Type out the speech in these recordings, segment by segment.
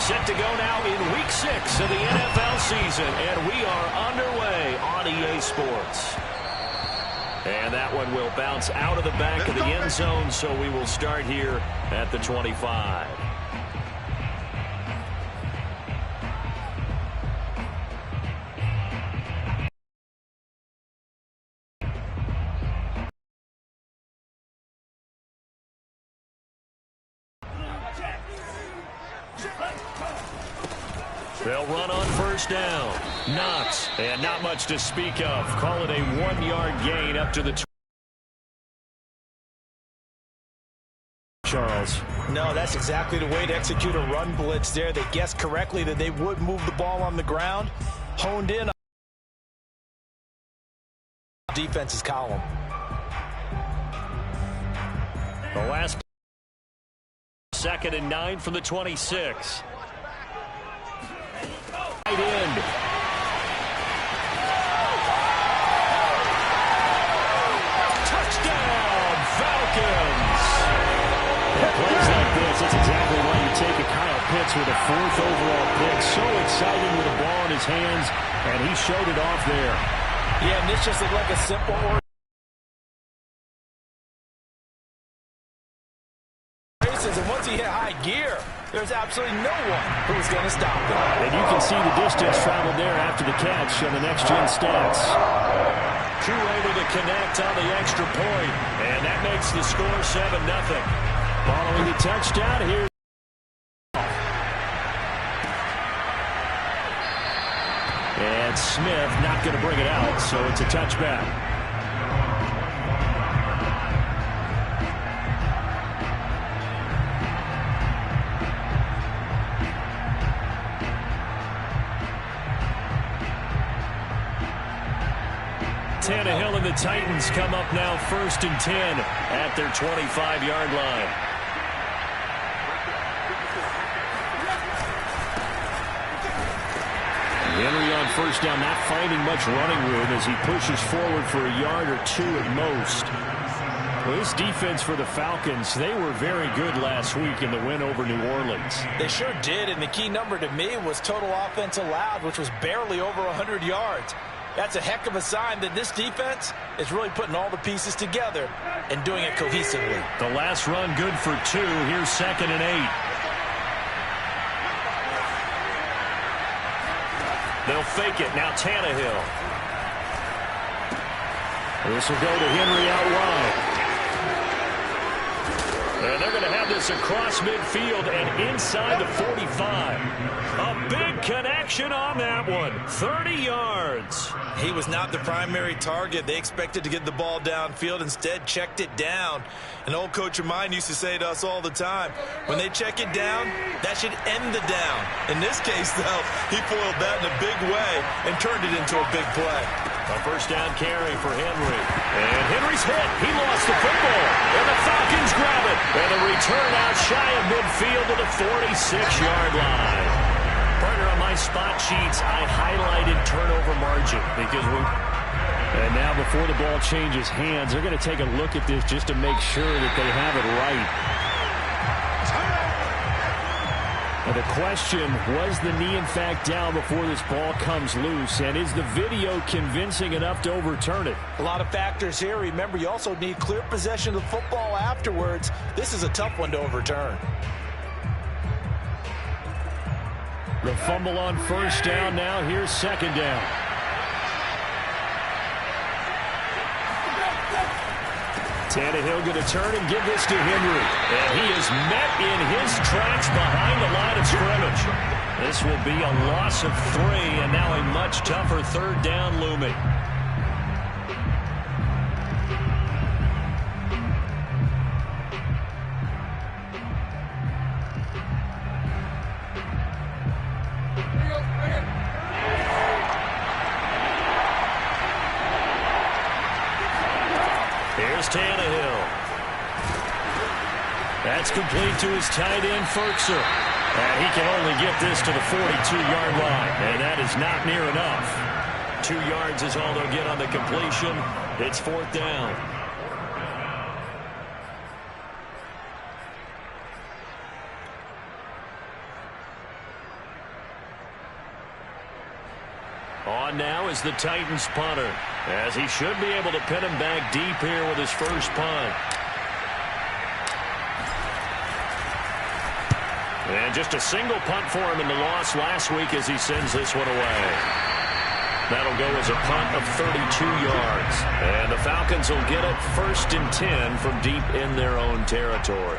Set to go now in Week 6 of the NFL season, and we are underway on EA Sports. And that one will bounce out of the back of the end zone, so we will start here at the 25. They'll run on first down. Knox, and not much to speak of. Call it a 1-yard gain up to the Charles. No, that's exactly the way to execute a run blitz there. They guessed correctly that they would move the ball on the ground. Honed in on defense's column. The last 2nd and 9 from the 26. Tight end. Touchdown, Falcons. At plays like this, that's exactly why you take a Kyle Pitts with a 4th overall pick. So exciting with the ball in his hands, and he showed it off there. Yeah, and this just looked like a simple and once he hit high gear, there's absolutely no one who was going to stop him. And you can see the distance traveled there after the catch on the next-gen stats. True able to connect on the extra point, and that makes the score 7-0. Following the touchdown, here's and Smith not going to bring it out, so it's a touchback. Tannehill and the Titans come up now 1st and 10 at their 25-yard line. Henry on first down, not finding much running room as he pushes forward for a yard or 2 at most. Well, this defense for the Falcons, they were very good last week in the win over New Orleans. They sure did, and the key number to me was total offense allowed, which was barely over 100 yards. That's a heck of a sign that this defense is really putting all the pieces together and doing it cohesively. The last run good for 2. Here's 2nd and 8. They'll fake it. Now Tannehill. This will go to Henry out wide. And they're going to have this across midfield and inside the 45. A big connection on that one. 30 yards. He was not the primary target. They expected to get the ball downfield. Instead, checked it down. An old coach of mine used to say to us all the time, when they check it down, that should end the down. In this case, though, he foiled that in a big way and turned it into a big play. A first down carry for Henry. And Henry's hit. He lost the football. And the Falcons grab it. And the return out shy of midfield to the 46-yard line. Partner, on my spot sheets, I highlighted turnover margin because and now before the ball changes hands, they're going to take a look at this just to make sure that they have it right. Now the question, was the knee in fact down before this ball comes loose? And is the video convincing enough to overturn it? A lot of factors here. Remember, you also need clear possession of the football afterwards. This is a tough one to overturn. The fumble on first down. Now here's 2nd down. Tannehill going to turn and give this to Henry. And he is met in his tracks behind the line of scrimmage. This will be a loss of 3, and now a much tougher 3rd down looming. Here's Tannehill. That's complete to his tight end, Ferkser. And he can only get this to the 42-yard line. And that is not near enough. 2 yards is all they'll get on the completion. It's 4th down. On now is the Titans punter, as he should be able to pin him back deep here with his first punt. And just a single punt for him in the loss last week as he sends this one away. That'll go as a punt of 32 yards. And the Falcons will get it 1st and 10 from deep in their own territory.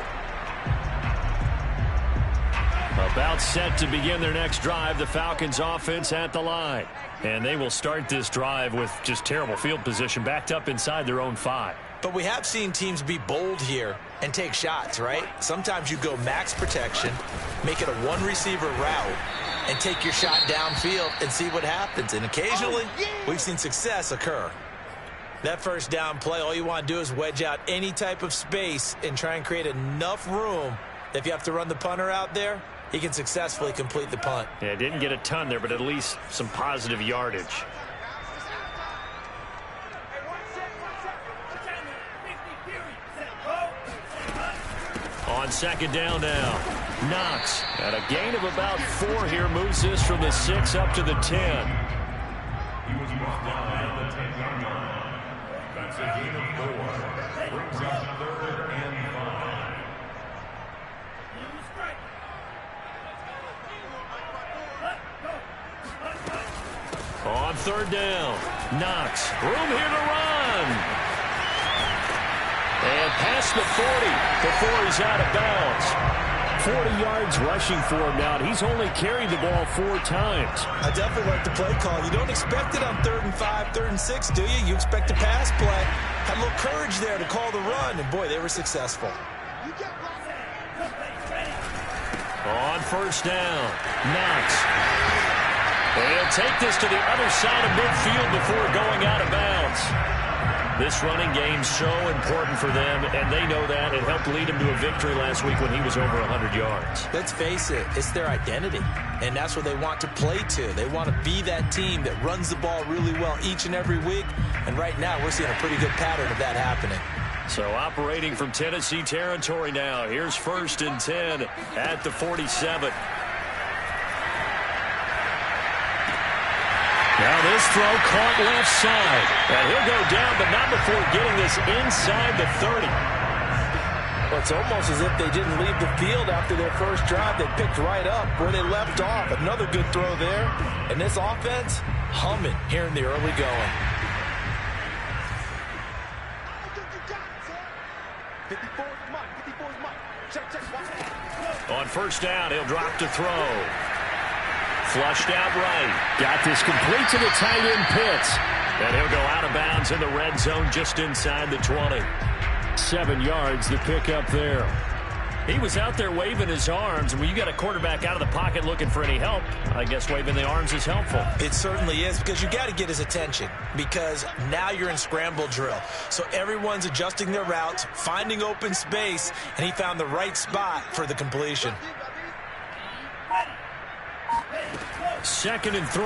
About set to begin their next drive, the Falcons offense at the line. And they will start this drive with just terrible field position, backed up inside their own 5. But we have seen teams be bold here and take shots, right? Sometimes you go max protection, make it a one-receiver route, and take your shot downfield and see what happens. And occasionally, we've seen success occur. That first down play, all you want to do is wedge out any type of space and try and create enough room that if you have to run the punter out there, he can successfully complete the punt. Yeah, didn't get a ton there, but at least some positive yardage. On second down now, Knox at a gain of about 4 here, moves this from the 6 up to the 10. He was brought down at the 10-yard line. That's a gain of 4. Brings up 3rd and 5. On third down, Knox, room here to run. And past the 40 before he's out of bounds. 40 yards rushing for him now. He's only carried the ball 4 times. I definitely like the play call. You don't expect it on 3rd and 5, 3rd and 6, do you? You expect a pass play. Had a little courage there to call the run, and boy, they were successful. On first down, Knox. They'll take this to the other side of midfield before going out of bounds. This running game's so important for them, and they know that. It helped lead him to a victory last week when he was over 100 yards. Let's face it, it's their identity, and that's what they want to play to. They want to be that team that runs the ball really well each and every week, and right now we're seeing a pretty good pattern of that happening. So operating from Tennessee territory now. Here's 1st and 10 at the 47. Now this throw caught left side. And he'll go down, but not before getting this inside the 30. Well, it's almost as if they didn't leave the field after their first drive. They picked right up where they left off. Another good throw there. And this offense, humming here in the early going. On first down, he'll drop to throw. Flushed out right. Got this complete to the tight end Pitts. And he'll go out of bounds in the red zone just inside the 20. 7 yards, the pickup there. He was out there waving his arms. And when you got a quarterback out of the pocket looking for any help, I guess waving the arms is helpful. It certainly is, because you got to get his attention, because now you're in scramble drill. So everyone's adjusting their routes, finding open space, and he found the right spot for the completion. 2nd and 3.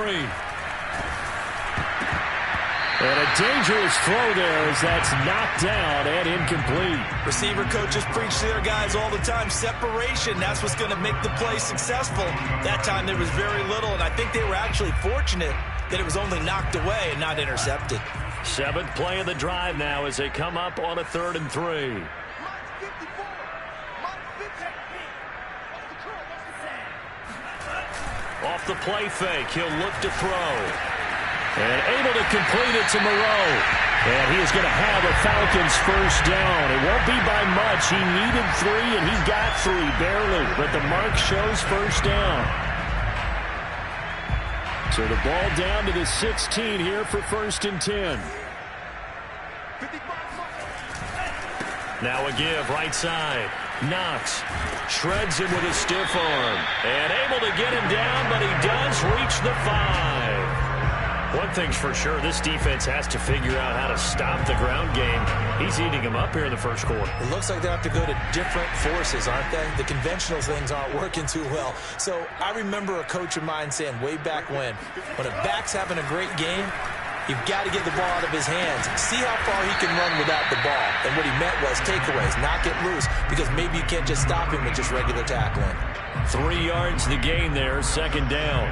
And a dangerous throw there as that's knocked down and incomplete. Receiver coaches preach to their guys all the time. Separation, that's what's going to make the play successful. That time there was very little, and I think they were actually fortunate that it was only knocked away and not intercepted. 7th play of the drive now as they come up on a 3rd and 3. Off the play fake, he'll look to throw. And able to complete it to Moreau. And he is going to have a Falcons first down. It won't be by much. He needed 3, and he got 3, barely. But the mark shows first down. So the ball down to the 16 here for 1st and 10. Now a give, right side. Knox shreds him with a stiff arm. And able to get him down, but he does reach the 5. One thing's for sure, this defense has to figure out how to stop the ground game. He's eating them up here in the first quarter. It looks like they have to go to different forces, aren't they? The conventional things aren't working too well. So I remember a coach of mine saying way back when a back's having a great game, you've got to get the ball out of his hands. See how far he can run without the ball. And what he meant was takeaways, knock it loose, because maybe you can't just stop him with just regular tackling. 3 yards the gain there, 2nd down.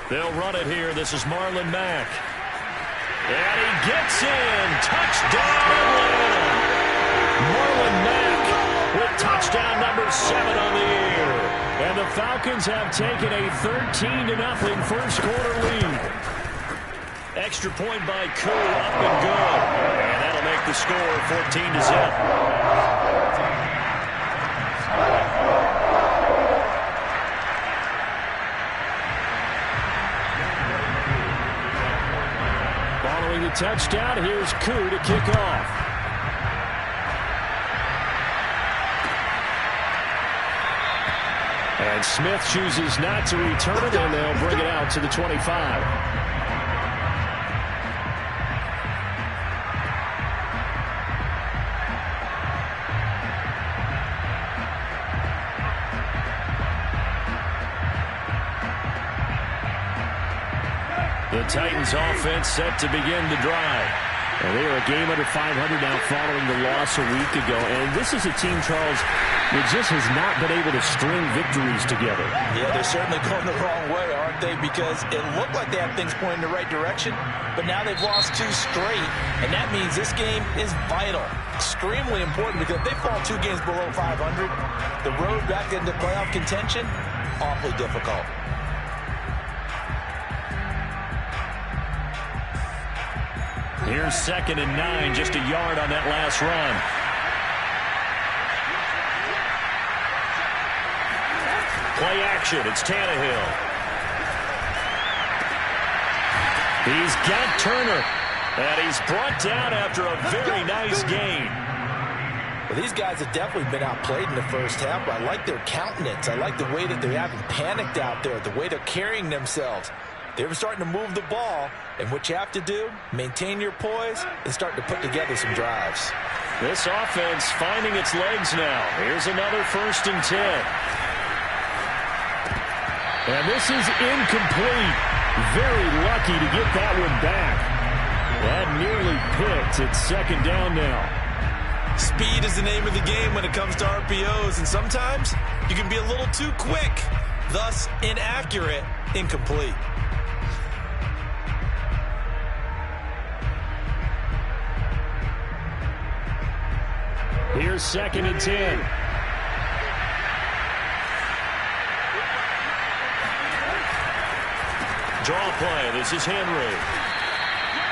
They'll run it here. This is Marlon Mack. And he gets in. Touchdown, Atlanta. Marlon Mack with touchdown number 7 on the year. And the Falcons have taken a 13-0 first quarter lead. Extra point by Koo, up and good. And that'll make the score 14-0. Following the touchdown, here's Koo to kick off. And Smith chooses not to return it, and they'll bring it out to the 25. The Titans offense set to begin the drive. And they are a game under 500 now following the loss a week ago. And this is a team, Charles, that just has not been able to string victories together. Yeah, they're certainly going the wrong way, aren't they? Because it looked like they had things pointing in the right direction, but now they've lost 2 straight. And that means this game is vital, extremely important, because if they fall 2 games below 500, the road back into playoff contention, awfully difficult. Here's 2nd and 9, just a yard on that last run. Play action, it's Tannehill. He's got Turner, and he's brought down after a very nice gain. Well, these guys have definitely been outplayed in the first half, but I like their countenance. I like the way that they haven't panicked out there, the way they're carrying themselves. They're starting to move the ball, and what you have to do, maintain your poise and start to put together some drives. This offense finding its legs now. Here's another 1st and 10. And this is incomplete. Very lucky to get that one back. That nearly picked. It's 2nd down now. Speed is the name of the game when it comes to RPOs, and sometimes you can be a little too quick, thus inaccurate, incomplete. Here's 2nd and 10. Draw play. This is Henry.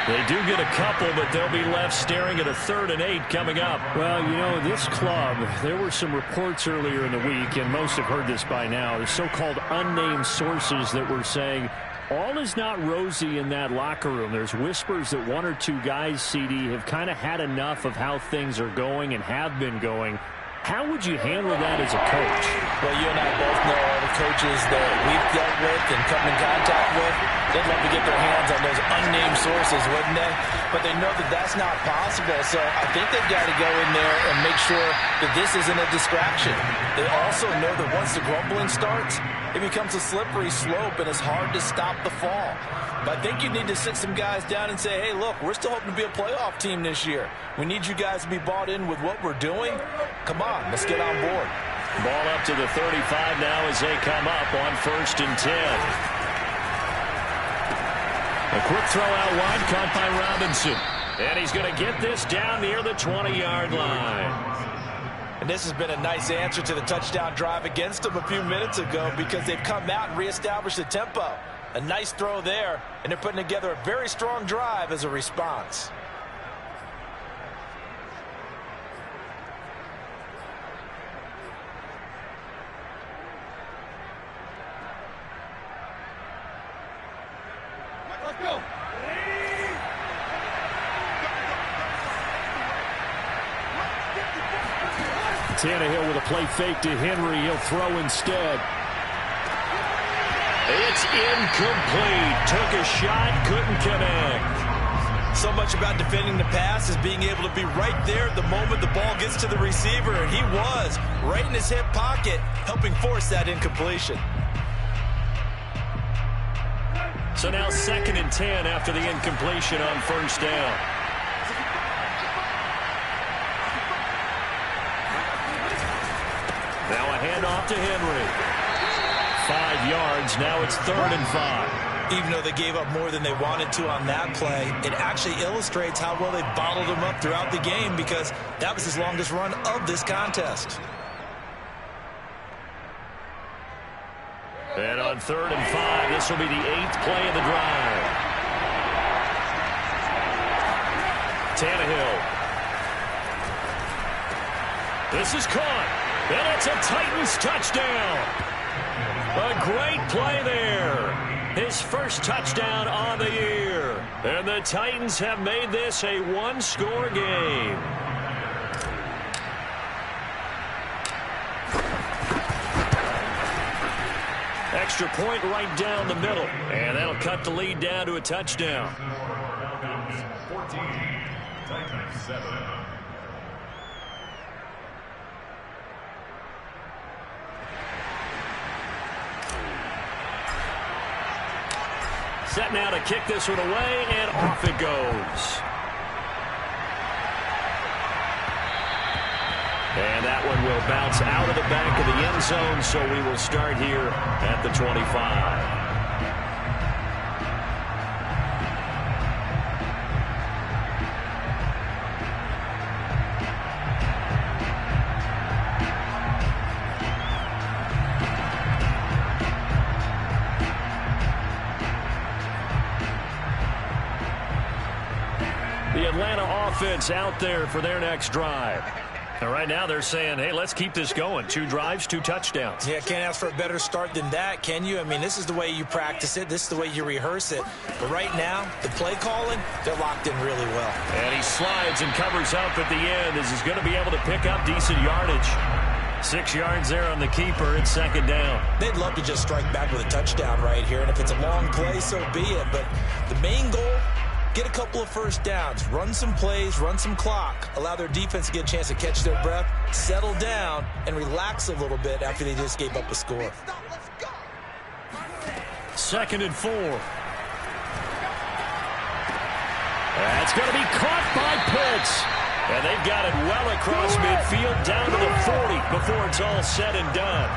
They do get a couple, but they'll be left staring at a 3rd and 8 coming up. Well, you know, this club, there were some reports earlier in the week, and most have heard this by now, the so-called unnamed sources that were saying all is not rosy in that locker room. There's whispers that 1 or 2 guys, CD, have kind of had enough of how things are going and have been going. How would you handle that as a coach? Well, you and I both know all the coaches that we've dealt with and come in contact with. They'd love to get their hands on those unnamed sources, wouldn't they? But they know that that's not possible, so I think they've got to go in there and make sure that this isn't a distraction. They also know that once the grumbling starts, it becomes a slippery slope and it's hard to stop the fall. But I think you need to sit some guys down and say, hey, look, we're still hoping to be a playoff team this year. We need you guys to be bought in with what we're doing. Come on, let's get on board. Ball up to the 35 now as they come up on 1st and 10. A quick throw out wide, caught by Robinson. And he's going to get this down near the 20-yard line. And this has been a nice answer to the touchdown drive against them a few minutes ago because they've come out and reestablished the tempo. A nice throw there, and they're putting together a very strong drive as a response. Let's go. Tannehill with a play fake to Henry. He'll throw instead. It's incomplete. Took a shot, couldn't connect. So much about defending the pass is being able to be right there at the moment the ball gets to the receiver, and he was right in his hip pocket, helping force that incompletion. So now 2nd and 10 after the incompletion on 1st down. Now a handoff to Henry. 5 yards. Now it's 3rd and 5. Even though they gave up more than they wanted to on that play, it actually illustrates how well they bottled them up throughout the game because that was his longest run of this contest. And on 3rd and 5, this will be the 8th play of the drive. Tannehill. This is caught. And it's a Titans touchdown. A great play there. His first touchdown on the year. And the Titans have made this a one-score game. Extra point right down the middle. And that'll cut the lead down to a touchdown. Falcons 14, Titans 7. Set now to kick this one away, and off it goes. And that one will bounce out of the back of the end zone, so we will start here at the 25. The Atlanta offense out there for their next drive. And right now they're saying, hey, let's keep this going. 2 drives, 2 touchdowns. Yeah, can't ask for a better start than that, can you? I mean, this is the way you practice it. This is the way you rehearse it. But right now, the play calling, they're locked in really well. And he slides and covers up at the end as he's going to be able to pick up decent yardage. 6 yards there on the keeper. It's 2nd down. They'd love to just strike back with a touchdown right here. And if it's a long play, so be it. But the main goal, get a couple of first downs, run some plays, run some clock, allow their defense to get a chance to catch their breath, settle down, and relax a little bit after they just gave up a score. 2nd and 4. That's going to be caught by Pitts. And they've got it well across midfield down to the 40 before it's all said and done.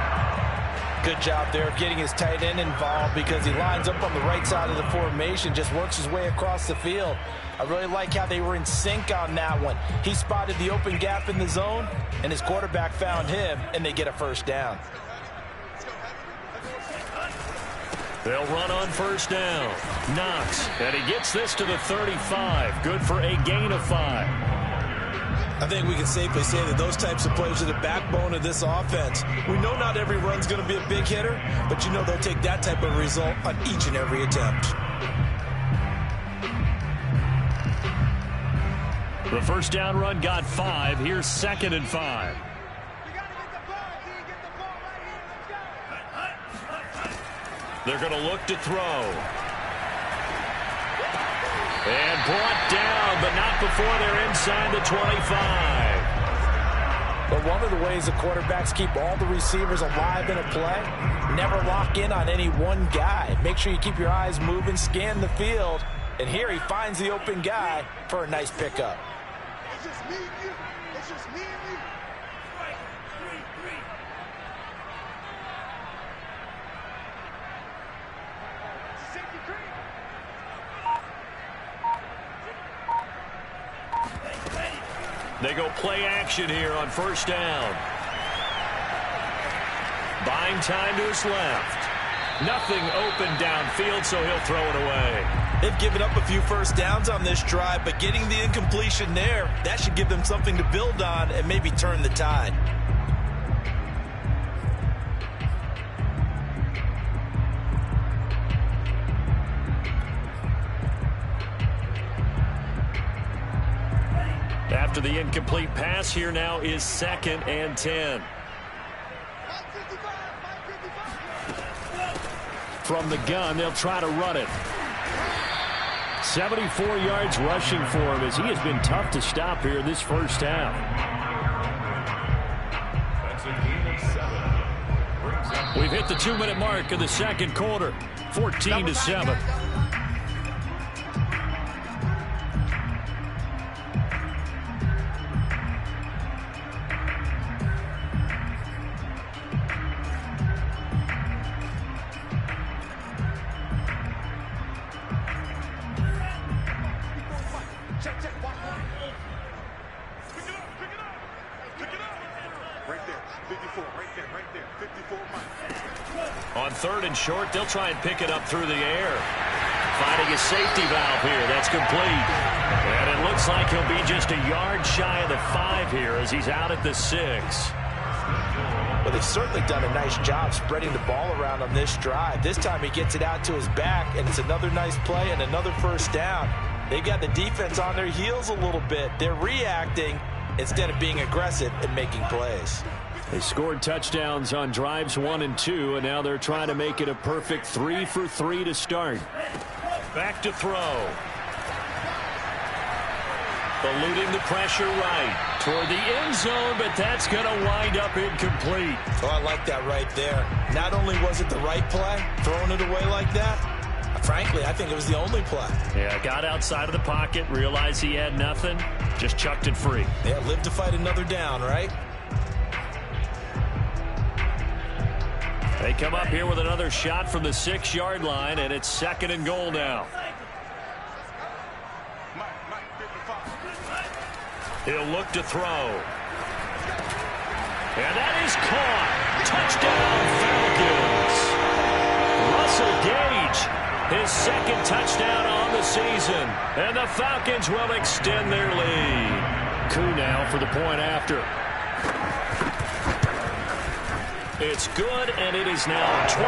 Good job there of getting his tight end involved because he lines up on the right side of the formation, just works his way across the field. I really like how they were in sync on that one. He spotted the open gap in the zone, and his quarterback found him, and they get a first down. They'll run on 1st down. Knox, and he gets this to the 35. Good for a gain of 5. I think we can safely say that those types of plays are the backbone of this offense. We know not every run's going to be a big hitter, but you know they'll take that type of result on each and every attempt. The 1st down run got 5. Here's 2nd and 5. They're going to look to throw. And brought down, but not before they're inside the 25. But one of the ways the quarterbacks keep all the receivers alive in a play, never lock in on any one guy. Make sure you keep your eyes moving, scan the field, and here he finds the open guy for a nice pickup. It's just me and you. It's just me and you. Right. 3-3. It's a safety cream. They go play action here on 1st down. Buying time to his left. Nothing open downfield, so he'll throw it away. They've given up a few first downs on this drive, but getting the incompletion there, that should give them something to build on and maybe turn the tide. After the incomplete pass, here now is 2nd and 10. From the gun, they'll try to run it. 74 yards rushing for him as he has been tough to stop here in this 1st half. That's a gain of 7. We've hit the 2-minute mark of the 2nd quarter. 14-7. On 3rd and short, they'll try and pick it up through the air. Finding a safety valve here. That's complete. And it looks like he'll be just a yard shy of the 5 here as he's out at the 6. Well, they've certainly done a nice job spreading the ball around on this drive. This time he gets it out to his back, and it's another nice play and another first down. They've got the defense on their heels a little bit. They're reacting instead of being aggressive and making plays. They scored touchdowns on drives 1 and 2, and now they're trying to make it a perfect 3 for 3 to start. Back to throw. Eluding the pressure right toward the end zone, but that's going to wind up incomplete. Oh, I like that right there. Not only was it the right play, throwing it away like that, frankly, I think it was the only play. Yeah, got outside of the pocket, realized he had nothing, just chucked it free. Yeah, live to fight another down, right? They come up here with another shot from the 6-yard line, and it's 2nd and goal now. He'll look to throw. And that is caught. Touchdown, Falcons. Russell Gage, his 2nd touchdown on the season. And the Falcons will extend their lead. Koo now for the point after. It's good, and it is now 21-7.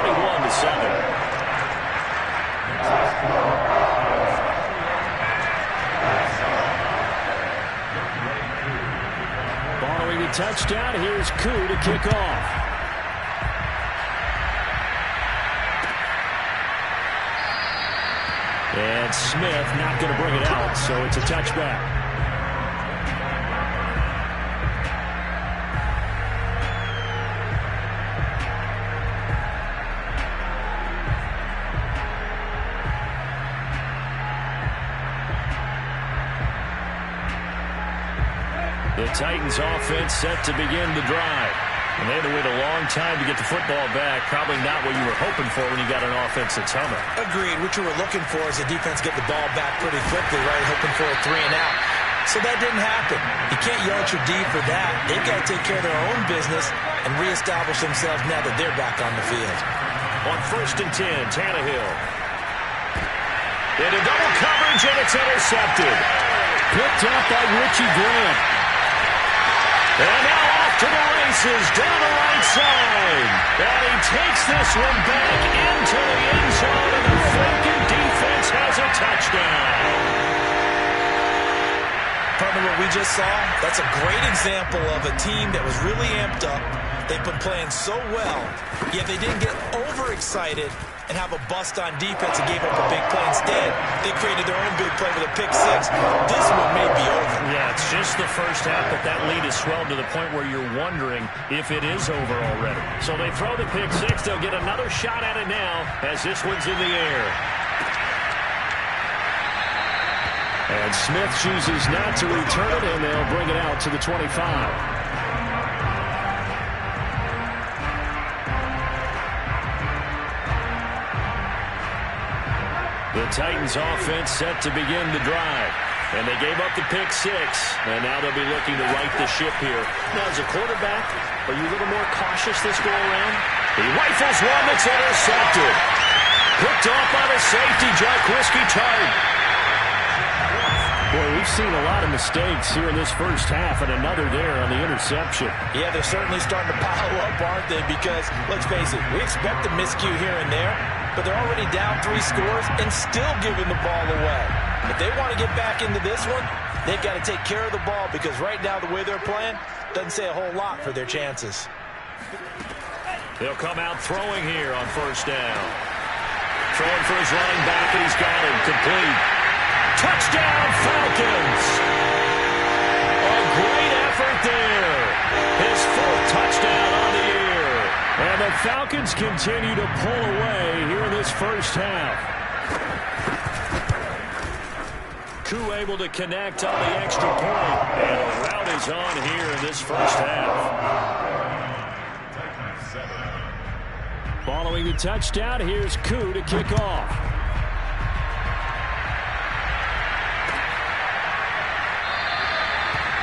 Following the touchdown, here's Koo to kick off. And Smith not going to bring it out, so it's a touchback. The Titans offense set to begin the drive. And they had to wait a long time to get the football back. Probably not what you were hoping for when you got an offense that's humming. Agreed. What you were looking for is the defense get the ball back pretty quickly, right? Hoping for a 3 and out. So that didn't happen. You can't yell at your D for that. They've got to take care of their own business and reestablish themselves now that they're back on the field. On 1st and 10, Tannehill. Into double coverage, and it's intercepted. Picked up by Richie Grant. And now off to the races down the right side. And he takes this one back into the end zone, and the Falcon defense has a touchdown. Partner, what we just saw, that's a great example of a team that was really amped up. They've been playing so well, yet they didn't get overexcited and have a bust on defense and gave up a big play. Instead, they created their own big play with a pick 6. This one may be over. Yeah, it's just the first half, but that lead has swelled to the point where you're wondering if it is over already. So they throw the pick 6. They'll get another shot at it now as this one's in the air. And Smith chooses not to return it, and they'll bring it out to the 25. The Titans offense set to begin the drive. And they gave up the pick 6. And now they'll be looking to right the ship here. Now, as a quarterback, are you a little more cautious this go around? He rifles one that's intercepted. Picked off by the safety, Jaquiski Tartt. Boy, we've seen a lot of mistakes here in this first half, and another there on the interception. Yeah, they're certainly starting to pile up, aren't they? Because, let's face it, we expect a miscue here and there, but they're already down 3 scores and still giving the ball away. If they want to get back into this one, they've got to take care of the ball, because right now the way they're playing doesn't say a whole lot for their chances. They'll come out throwing here on 1st down. Throwing for his running back, and he's got him complete. Touchdown, Falcons! A great effort there. His 4th touchdown on the year. And the Falcons continue to pull away here in this first half. Koo able to connect on the extra point. And a rout is on here in this first half. Following the touchdown, here's Koo to kick off.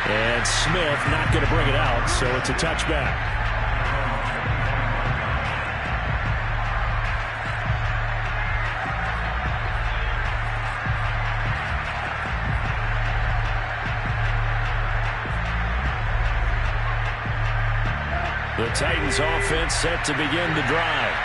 And Smith not going to bring it out, so it's a touchback. Titans offense set to begin the drive.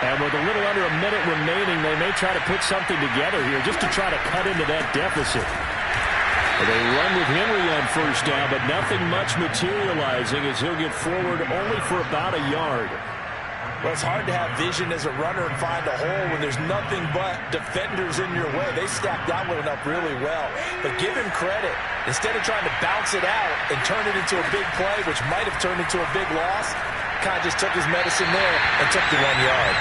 And with a little under a minute remaining, they may try to put something together here just to try to cut into that deficit. They run with Henry on first down, but nothing much materializing as he'll get forward only for about a yard. Well, it's hard to have vision as a runner and find a hole when there's nothing but defenders in your way. They stacked that one up really well. But give him credit. Instead of trying to bounce it out and turn it into a big play, which might have turned into a big loss, kind of just took his medicine there and took the 1 yard.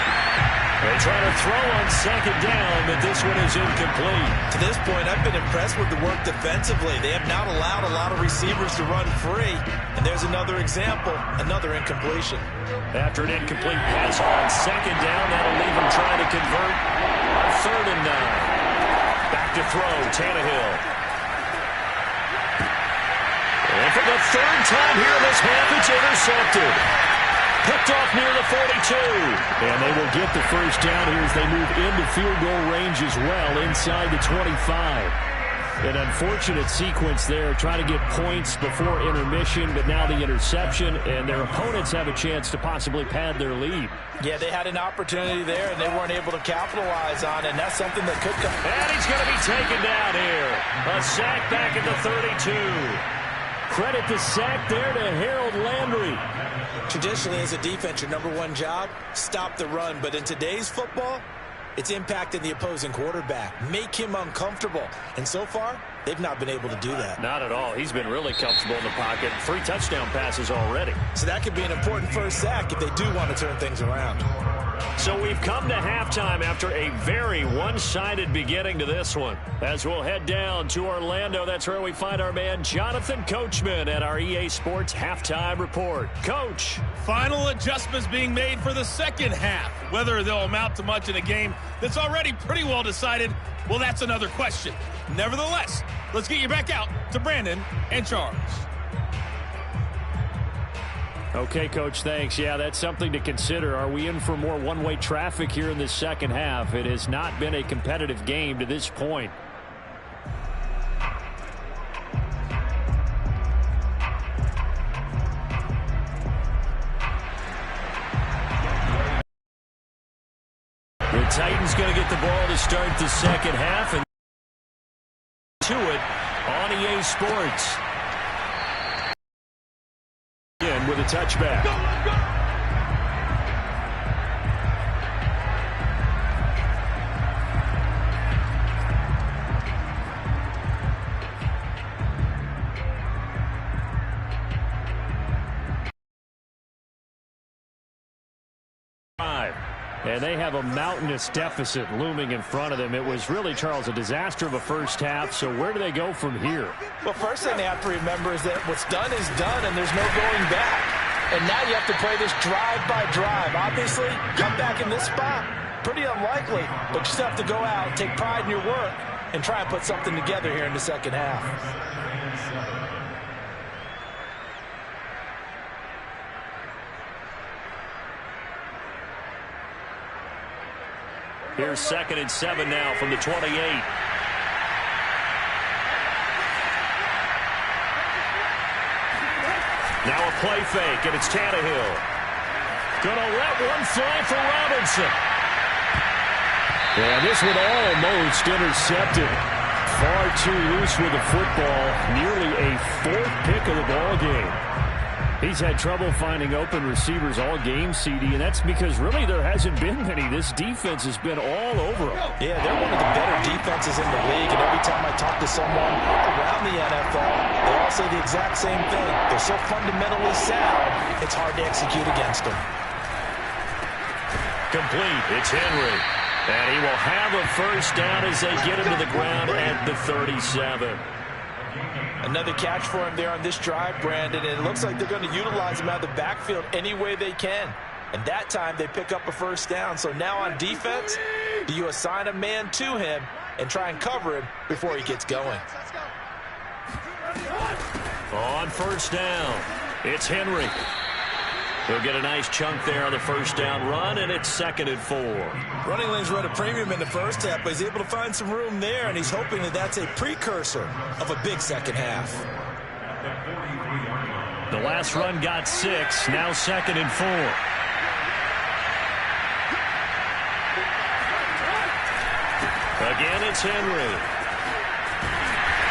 They try to throw on second down, but this one is incomplete. To this point, I've been impressed with the work defensively. They have not allowed a lot of receivers to run free. And there's another example, another incompletion. After an incomplete pass on second down, that'll leave them trying to convert on 3rd and 9. Back to throw, Tannehill. And for the 3rd time here in this half, it's intercepted. Picked off near the 42. And they will get the first down here as they move into field goal range as well, inside the 25. An unfortunate sequence there, trying to get points before intermission, but now the interception, and their opponents have a chance to possibly pad their lead. Yeah, they had an opportunity there, and they weren't able to capitalize on it, and that's something that could come. And he's going to be taken down here. A sack back at the 32. Credit the sack there to Harold Landry. Traditionally, as a defense, your number one job, stop the run. But in today's football, it's impacting the opposing quarterback. Make him uncomfortable. And so far, they've not been able to do that. Not at all. He's been really comfortable in the pocket. 3 touchdown passes already. So that could be an important first sack if they do want to turn things around. So we've come to halftime after a very one-sided beginning to this one. As we'll head down to Orlando, that's where we find our man Jonathan Coachman at our EA Sports Halftime Report. Coach. Final adjustments being made for the second half. Whether they'll amount to much in a game that's already pretty well decided, well, that's another question. Nevertheless, let's get you back out to Brandon and Charles. Okay, Coach, thanks. Yeah, that's something to consider. Are we in for more one-way traffic here in the second half? It has not been a competitive game to this point. The Titans going to get the ball to start the second half, and to it on EA Sports. With a touchback. And they have a mountainous deficit looming in front of them. It was really, Charles, a disaster of a first half. So where do they go from here? Well, first thing they have to remember is that what's done is done, and there's no going back. And now you have to play this drive by drive. Obviously, come back in this spot, pretty unlikely. But you still have to go out, take pride in your work, and try and put something together here in the second half. Here's 2nd and 7 now from the 28. Now a play fake, and it's Tannehill. Gonna let one fly for Robinson. And this one almost intercepted. Far too loose with the football. Nearly a 4th pick of the ball game. He's had trouble finding open receivers all game, CD, and that's because really there hasn't been many. This defense has been all over them. Yeah, they're one of the better defenses in the league, and every time I talk to someone around the NFL, they all say the exact same thing. They're so fundamentally sound, it's hard to execute against them. Complete. It's Henry. And he will have a first down as they get him to the ground at the 37. Another catch for him there on this drive, Brandon, and it looks like they're going to utilize him out of the backfield any way they can. And that time they pick up a first down. So now on defense, do you assign a man to him and try and cover him before he gets going? On first down, it's Henry. He'll get a nice chunk there on the first down run, and it's 2nd and 4. Running lanes run a premium in the first half, but he's able to find some room there, and he's hoping that that's a precursor of a big second half. The last run got 6. Now 2nd and 4. Again, it's Henry.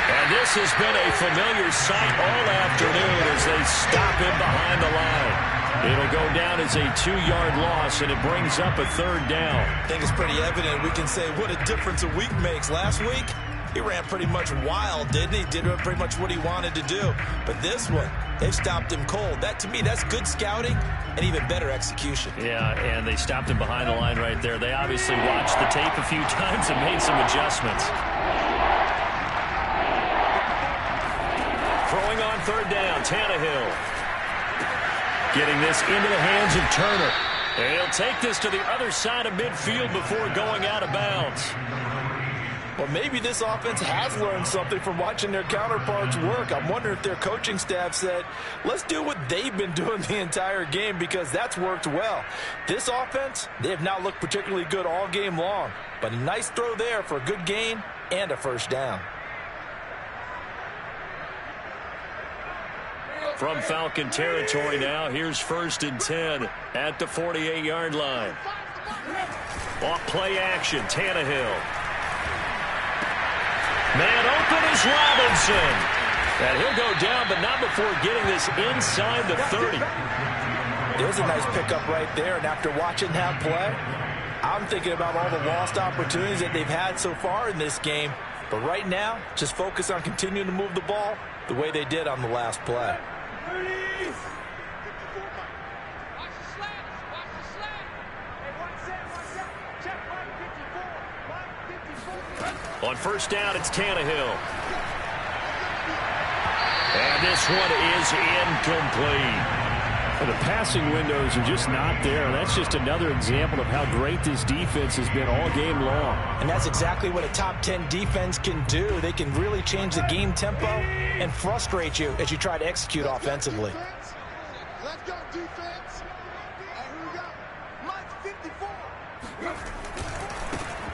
And this has been a familiar sight all afternoon as they stop him behind the line. It'll go down as a 2-yard loss, and it brings up a 3rd down. I think it's pretty evident. We can say what a difference a week makes. Last week, he ran pretty much wild, didn't he? Did pretty much what he wanted to do. But this one, they've stopped him cold. That, to me, that's good scouting and even better execution. Yeah, and they stopped him behind the line right there. They obviously watched the tape a few times and made some adjustments. Throwing on 3rd down, Tannehill. Getting this into the hands of Turner. And he'll take this to the other side of midfield before going out of bounds. Well, maybe this offense has learned something from watching their counterparts work. I'm wondering if their coaching staff said, let's do what they've been doing the entire game, because that's worked well. This offense, they have not looked particularly good all game long, but a nice throw there for a good gain and a 1st down. From Falcon territory now, here's 1st and 10 at the 48-yard line. Off play action, Tannehill. Man open is Robinson. And he'll go down, but not before getting this inside the 30. There's a nice pickup right there, and after watching that play, I'm thinking about all the lost opportunities that they've had so far in this game. But right now, just focus on continuing to move the ball the way they did on the last play. On 1st down, it's Tannehill. And this one is incomplete. Well, the passing windows are just not there. That's just another example of how great this defense has been all game long. And that's exactly what a top 10 defense can do. They can really change the game tempo and frustrate you as you try to execute offensively. Let's go, defense. Here we go. Mike 54.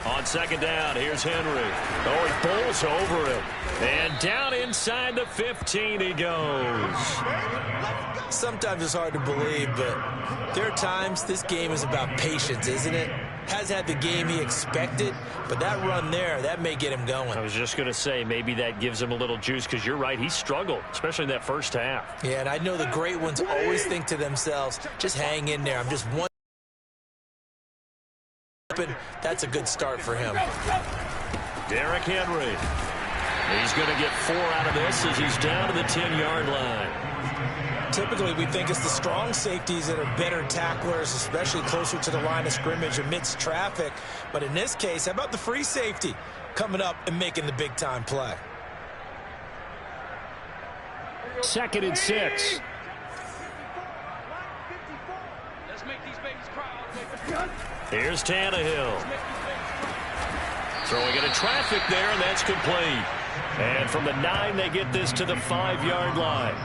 On 2nd down, here's Henry. Oh, he bowls over him. And down inside the 15 he goes. Sometimes it's hard to believe, but there are times this game is about patience, isn't it? Has had the game he expected, but that run there, that may get him going. I was just going to say, maybe that gives him a little juice, because you're right, he struggled, especially in that 1st half. Yeah, and I know the great ones always think to themselves, just hang in there. I'm just one. That's a good start for him. Derrick Henry. He's going to get 4 out of this as he's down to the 10-yard line. Typically, we think it's the strong safeties that are better tacklers, especially closer to the line of scrimmage amidst traffic. But in this case, how about the free safety coming up and making the big-time play? 2nd and 6. Here's Tannehill. Throwing into traffic there, and that's complete. And from the 9, they get this to the 5-yard line.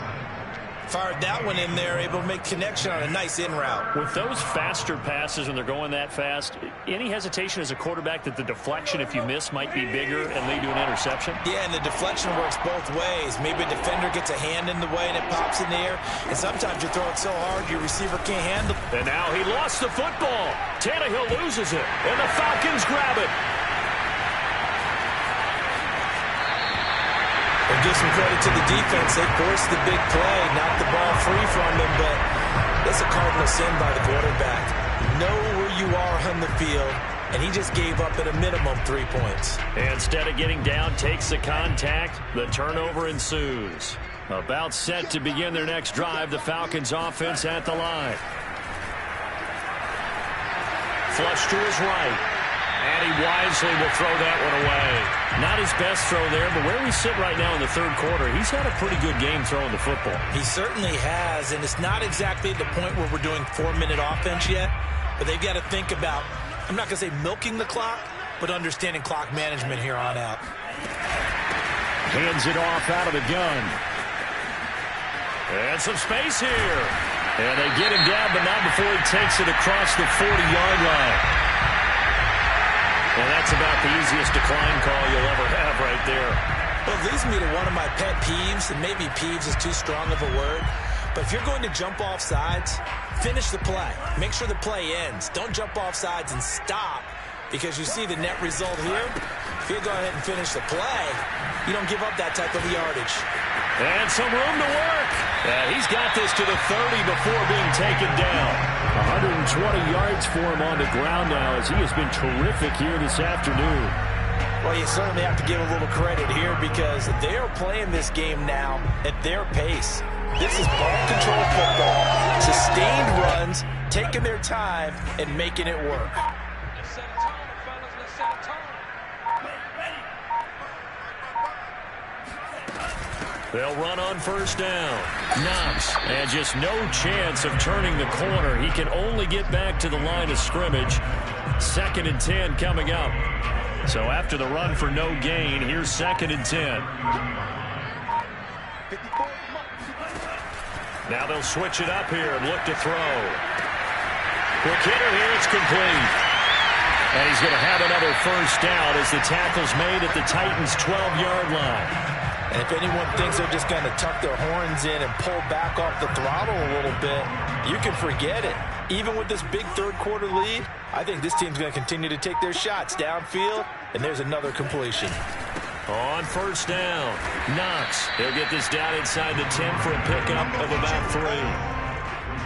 Fired that one in there, able to make connection on a nice in route. With those faster passes when they're going that fast, any hesitation as a quarterback that the deflection, if you miss, might be bigger and lead to an interception? Yeah, and the deflection works both ways. Maybe a defender gets a hand in the way and it pops in the air, and sometimes you throw it so hard your receiver can't handle it. And now he lost the football. Tannehill loses it, and the Falcons grab it. And give some credit to the defense. They forced the big play, knocked the ball free from him, but that's a cardinal sin by the quarterback. Know where you are on the field, and he just gave up at a minimum 3 points. Instead of getting down, takes the contact. The turnover ensues. About set to begin their next drive, the Falcons offense at the line. Flush to his right. And he wisely will throw that one away. Not his best throw there, but where we sit right now in the 3rd quarter, he's had a pretty good game throwing the football. He certainly has, and it's not exactly the point where we're doing 4-minute offense yet, but they've got to think about, I'm not going to say milking the clock, but understanding clock management here on out. Hands it off out of the gun. And some space here. And they get him down, but not before he takes it across the 40-yard line. And that's about the easiest decline call you'll ever have right there. Well, it leads me to one of my pet peeves, and maybe peeves is too strong of a word, But if you're going to jump off sides, finish the play. Make sure the play ends. Don't jump off sides and stop, because you see the net result here. If you go ahead and finish the play, you don't give up that type of yardage. And some room to work. He's got this to the 30 before being taken down. 120 yards for him on the ground now, as he has been terrific here this afternoon. Well, you certainly have to give a little credit here, because they are playing this game now at their pace. This is ball control football, sustained runs, taking their time, and making it work. Let's set a tone, fellas. Let's set a tone. They'll run on first down. Knox, and just no chance of turning the corner. He can only get back to the line of scrimmage. 2nd and 10 coming up. So after the run for no gain, here's 2nd and 10. Now they'll switch it up here and look to throw. Quick hitter here, it's complete. And he's going to have another first down as the tackle's made at the Titans' 12-yard line. And if anyone thinks they're just going to tuck their horns in and pull back off the throttle a little bit, you can forget it. Even with this big third-quarter lead, I think this team's going to continue to take their shots downfield, and there's another completion. On first down, Knox. He'll get this down inside the 10 for a pickup of about 3.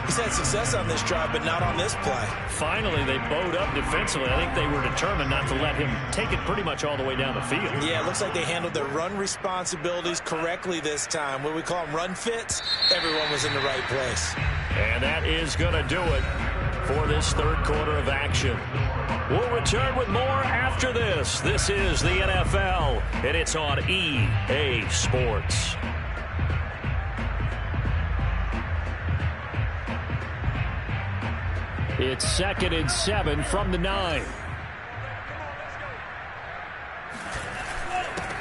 He's had success on this drive, but not on this play. Finally, they bowed up defensively. I think they were determined not to let him take it pretty much all the way down the field. Yeah, it looks like they handled their run responsibilities correctly this time. What do we call them, run fits? Everyone was in the right place. And that is going to do it for this third quarter of action. We'll return with more after this. This is the NFL, and it's on EA Sports. It's 2nd and 7 from the 9.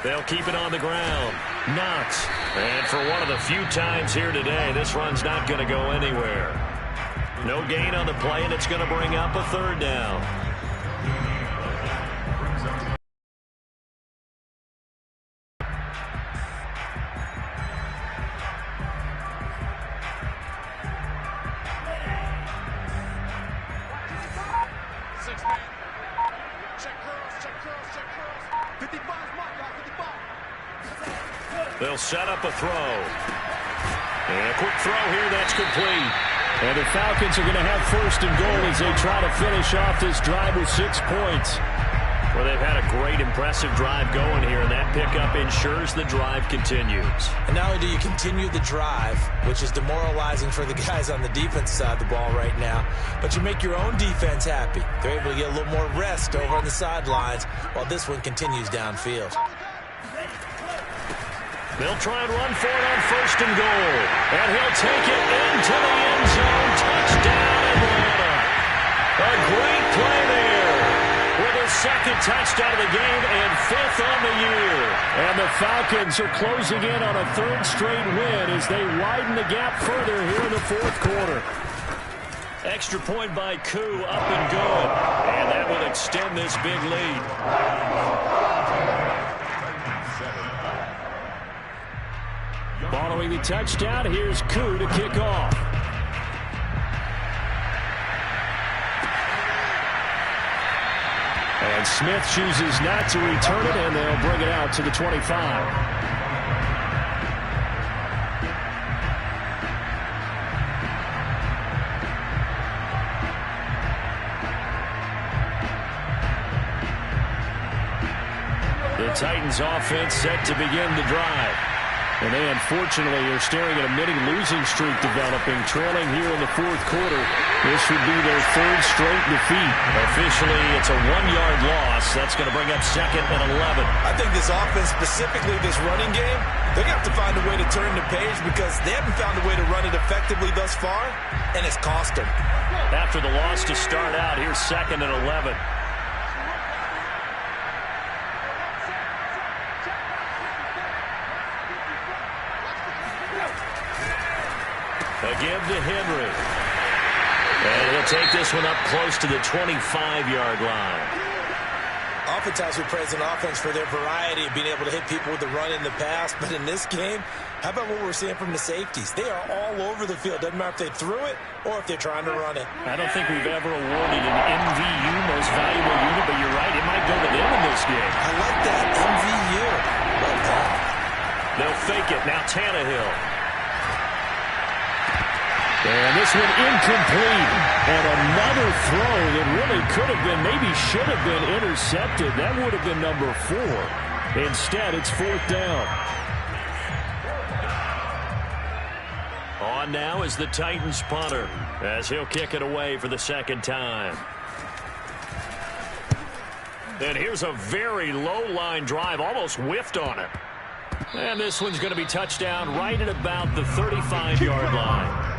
They'll keep it on the ground. Knox. And for one of the few times here today, this run's not going to go anywhere. No gain on the play, and it's going to bring up a third down. They'll set up a throw. And a quick throw here, that's complete. And the Falcons are going to have 1st and goal as they try to finish off this drive with 6 points. Well, they've had a great, impressive drive going here, and that pickup ensures the drive continues. And not only do you continue the drive, which is demoralizing for the guys on the defense side of the ball right now, but you make your own defense happy. They're able to get a little more rest over on the sidelines while this one continues downfield. They'll try and run for it on 1st and goal. And he'll take it into the end zone. Touchdown, Atlanta. A great play there with his 2nd touchdown of the game and 5th on the year. And the Falcons are closing in on a 3rd straight win as they widen the gap further here in the 4th quarter. Extra point by Koo, up and good. And that will extend this big lead. Following the touchdown, here's Koo to kick off. And Smith chooses not to return it, and they'll bring it out to the 25. The Titans offense set to begin the drive. And they unfortunately are staring at a mini losing streak developing, trailing here in the 4th quarter. This would be their 3rd straight defeat. Officially, it's a 1-yard loss. That's going to bring up 2nd and 11. I think this offense, specifically this running game, they're going to have to find a way to turn the page because they haven't found a way to run it effectively thus far, and it's cost them. After the loss to start out, here's 2nd and 11. Again to Henry. And he'll take this one up close to the 25-yard line. Oftentimes we praise an offense for their variety of being able to hit people with the run in the pass. But in this game, how about what we're seeing from the safeties? They are all over the field. Doesn't matter if they threw it or if they're trying to run it. I don't think we've ever awarded an MVU, most valuable unit, but you're right. It might go to them in this game. I like that. MVU. Well done. They'll fake it. Now Tannehill. And this one incomplete. And another throw that really could have been, maybe should have been intercepted. That would have been number 4. Instead, it's 4th down. On now is the Titans punter as he'll kick it away for the 2nd time. And here's a very low line drive, almost whiffed on it. And this one's going to be touchdown right at about the 35-yard line.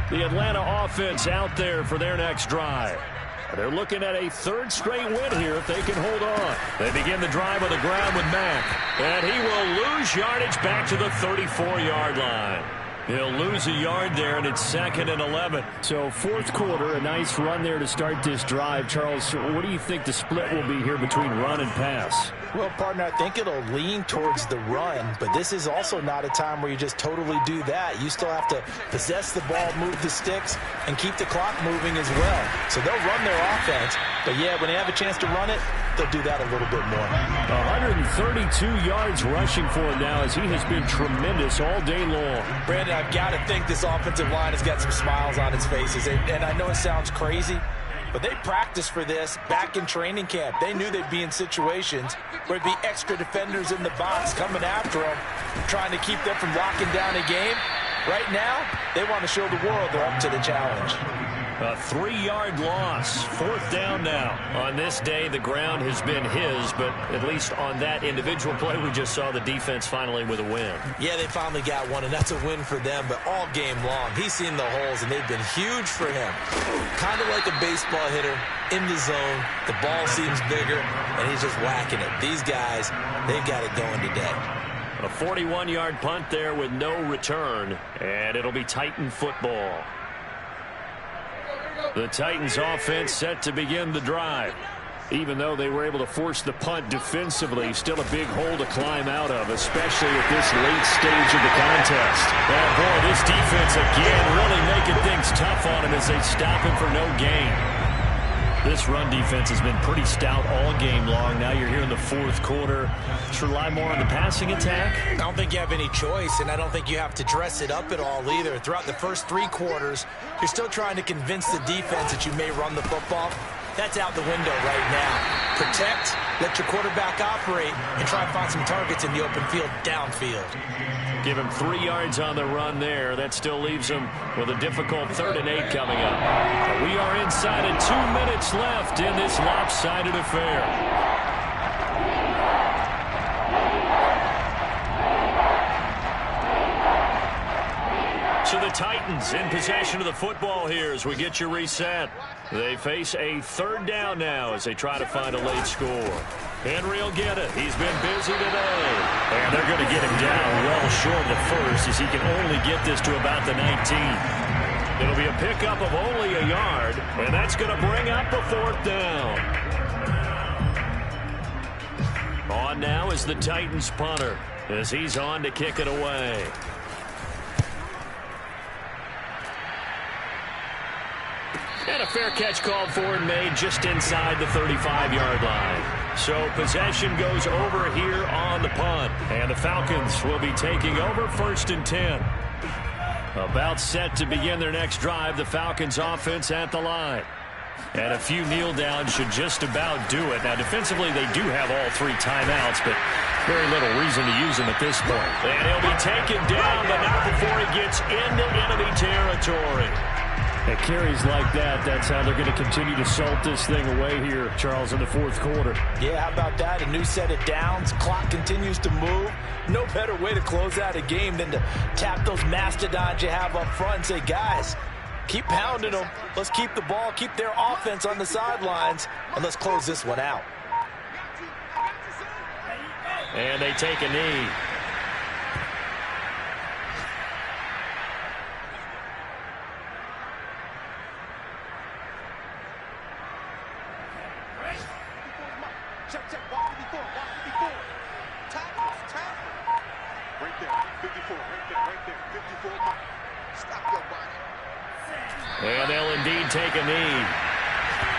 The Atlanta offense out there for their next drive. They're looking at a 3rd straight win here if they can hold on. They begin the drive on the ground with Mack. And he will lose yardage back to the 34-yard line. He'll lose a yard there, and it's 2nd and 11. So 4th quarter, a nice run there to start this drive. Charles, what do you think the split will be here between run and pass? Well, partner, I think it'll lean towards the run, but this is also not a time where you just totally do that. You still have to possess the ball, move the sticks, and keep the clock moving as well. So they'll run their offense, but yeah, when they have a chance to run it, they'll do that a little bit more. 132 yards rushing for him now as he has been tremendous all day long. Brandon, I've got to think this offensive line has got some smiles on its faces, and I know it sounds crazy, but they practiced for this back in training camp. They knew they'd be in situations where there'd be extra defenders in the box coming after them, trying to keep them from locking down a game. Right now, they want to show the world they're up to the challenge. A 3-yard loss. 4th down now. On this day, the ground has been his, but at least on that individual play, we just saw the defense finally with a win. Yeah, they finally got one, and that's a win for them, but all game long, he's seen the holes, and they've been huge for him. Kind of like a baseball hitter in the zone. The ball seems bigger, and he's just whacking it. These guys, they've got it going today. A 41-yard punt there with no return, and it'll be Titan football. The Titans offense set to begin the drive. Even though they were able to force the punt defensively, still a big hole to climb out of, especially at this late stage of the contest. And boy, this defense again really making things tough on him as they stop him for no gain. This run defense has been pretty stout all game long. Now you're here in the 4th quarter. Should rely more on the passing attack? I don't think you have any choice, and I don't think you have to dress it up at all either. Throughout the first 3 quarters, you're still trying to convince the defense that you may run the football. That's out the window right now. Protect, let your quarterback operate, and try and find some targets in the open field downfield. Give him 3 yards on the run there. That still leaves him with a difficult 3rd and 8 coming up. We are inside of 2 minutes left in this lopsided affair. So the Titans in possession of the football here as we get you reset. They face a 3rd down now as they try to find a late score. Henry will get it. He's been busy today. And they're going to get him down well short of the 1st as he can only get this to about the 19. It'll be a pickup of only a yard, and that's going to bring up a 4th down. On now is the Titans punter as he's on to kick it away. And a fair catch called for and made just inside the 35-yard line. So possession goes over here on the punt. And the Falcons will be taking over 1st and 10. About set to begin their next drive, the Falcons offense at the line. And a few kneel downs should just about do it. Now defensively they do have all 3 timeouts, but very little reason to use them at this point. And he'll be taken down, but not before he gets into enemy territory. At carries like that, that's how they're going to continue to salt this thing away here, Charles, in the 4th quarter. Yeah, how about that? A new set of downs. Clock continues to move. No better way to close out a game than to tap those mastodons you have up front and say, guys, keep pounding them. Let's keep the ball, keep their offense on the sidelines, and let's close this one out. And they take a knee. Check, check. Watch 54. Watch 54. Tackles, tackles. Right there. 54. Right there. Right there. 54. Stop your body. And they'll indeed take a knee.